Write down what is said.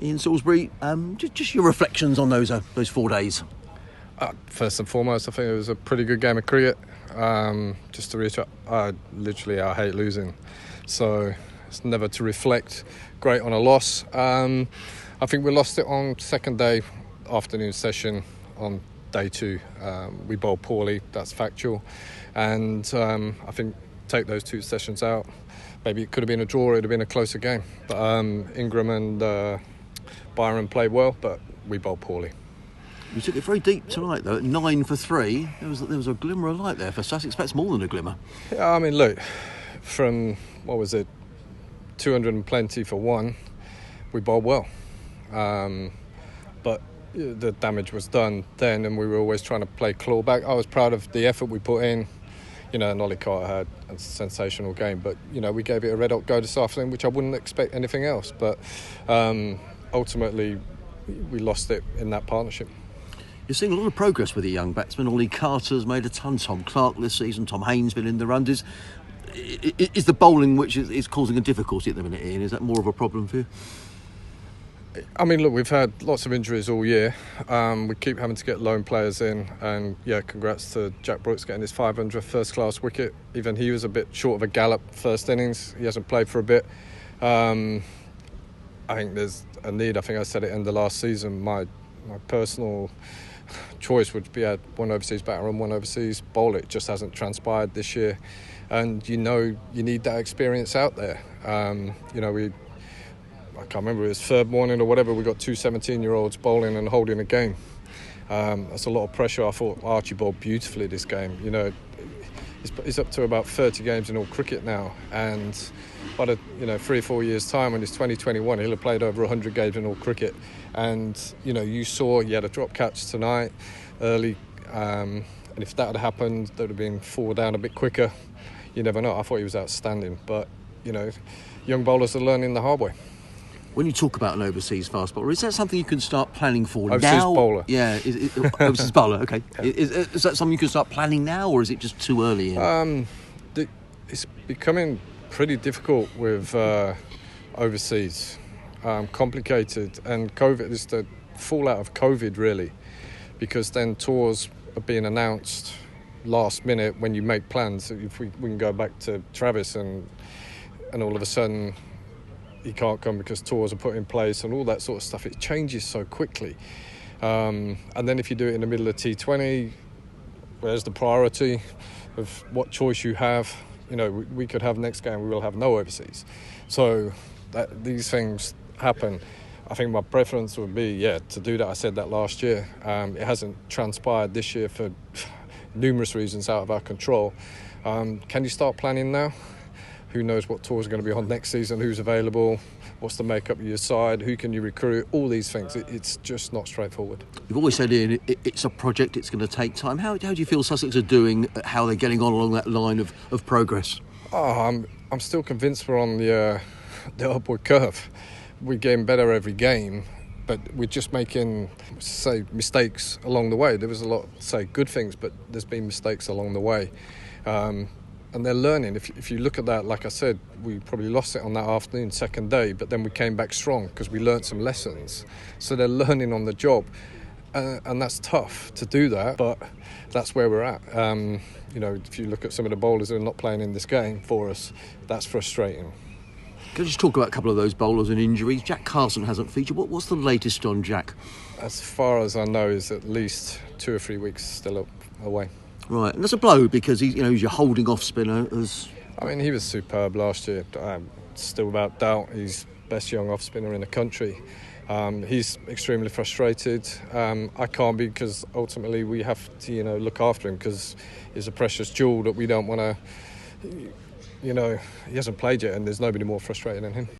in Salisbury. Just your reflections on those 4 days. First and foremost, I think it was a pretty good game of cricket. Just to reiterate, I hate losing, so it's never to reflect great on a loss. I think we lost it on second day, afternoon session. On day 2, we bowled poorly, that's factual, and I think take those 2 sessions out, maybe it could have been a draw, it would have been a closer game, but Ingram and Byron played well, but we bowled poorly. You took it very deep tonight, though. At 9 for 3, there was a glimmer of light there for Sussex. That's more than a glimmer. Yeah, I mean, look, from, 200 and plenty for 1, we bowled well. But the damage was done then, and we were always trying to play clawback. I was proud of the effort we put in. Nolly Carter had a sensational game, but, we gave it a red-hot go this afternoon, which I wouldn't expect anything else. But ultimately, we lost it in that partnership. You're seeing a lot of progress with the young batsmen. Ollie Carter's made a ton. Tom Clark this season. Tom Haynes been in the runs. Is the bowling which is causing a difficulty at the minute, Ian? Is that more of a problem for you? I mean, look, we've had lots of injuries all year. We keep having to get loan players in. And, congrats to Jack Brooks getting his 500th first-class wicket. Even he was a bit short of a gallop first innings. He hasn't played for a bit. I think there's a need. I think I said it in the last season. My personal choice would be had one overseas batter and one overseas bowler. It just hasn't transpired this year, and you need that experience out there. I can't remember, it was third morning or whatever, we got 2 17-year-olds bowling and holding a game. That's a lot of pressure. I thought Archie bowled beautifully this game. He's up to about 30 games in all cricket now, and by 3 or 4 years' time, when he's 2021, he'll have played over 100 games in all cricket. And you saw he had a drop catch tonight early, and if that had happened, there would have been 4 down a bit quicker. You never know. I thought he was outstanding, but young bowlers are learning the hard way. When you talk about an overseas fast bowler, is that something you can start planning for now? Overseas bowler. Yeah, overseas bowler, okay. Yeah. Is that something you can start planning now, or is it just too early? It's becoming pretty difficult with overseas, complicated, and COVID is the fallout of COVID, really, because then tours are being announced last minute when you make plans. If we can go back to Travis and all of a sudden he can't come because tours are put in place and all that sort of stuff. It changes so quickly. And then if you do it in the middle of T20, where's the priority of what choice you have? We could have next game, we will have no overseas. So these things happen. I think my preference would be, to do that. I said that last year. It hasn't transpired this year for numerous reasons out of our control. Can you start planning now? Who knows what tours are going to be on next season, who's available, what's the makeup of your side, who can you recruit, all these things. It's just not straightforward. You've always said, Ian, it's a project, it's going to take time. How do you feel Sussex are doing, how they're getting on along that line of progress? I'm still convinced we're on the upward curve. We're getting better every game, but we're just making, mistakes along the way. There was a lot, good things, but there's been mistakes along the way. And they're learning. If you look at that, like I said, we probably lost it on that afternoon, second day, but then we came back strong because we learnt some lessons. So they're learning on the job. And that's tough to do that, but that's where we're at. If you look at some of the bowlers who are not playing in this game for us, that's frustrating. Can I just talk about a couple of those bowlers and injuries? Jack Carson hasn't featured. What's the latest on Jack? As far as I know, he's at least 2 or 3 weeks still away. Right, and that's a blow because he's your holding off spinner. He was superb last year. Still without doubt, he's best young off spinner in the country. He's extremely frustrated. I can't be, because ultimately we have to, look after him because he's a precious jewel that we don't want to. He hasn't played yet, and there's nobody more frustrated than him.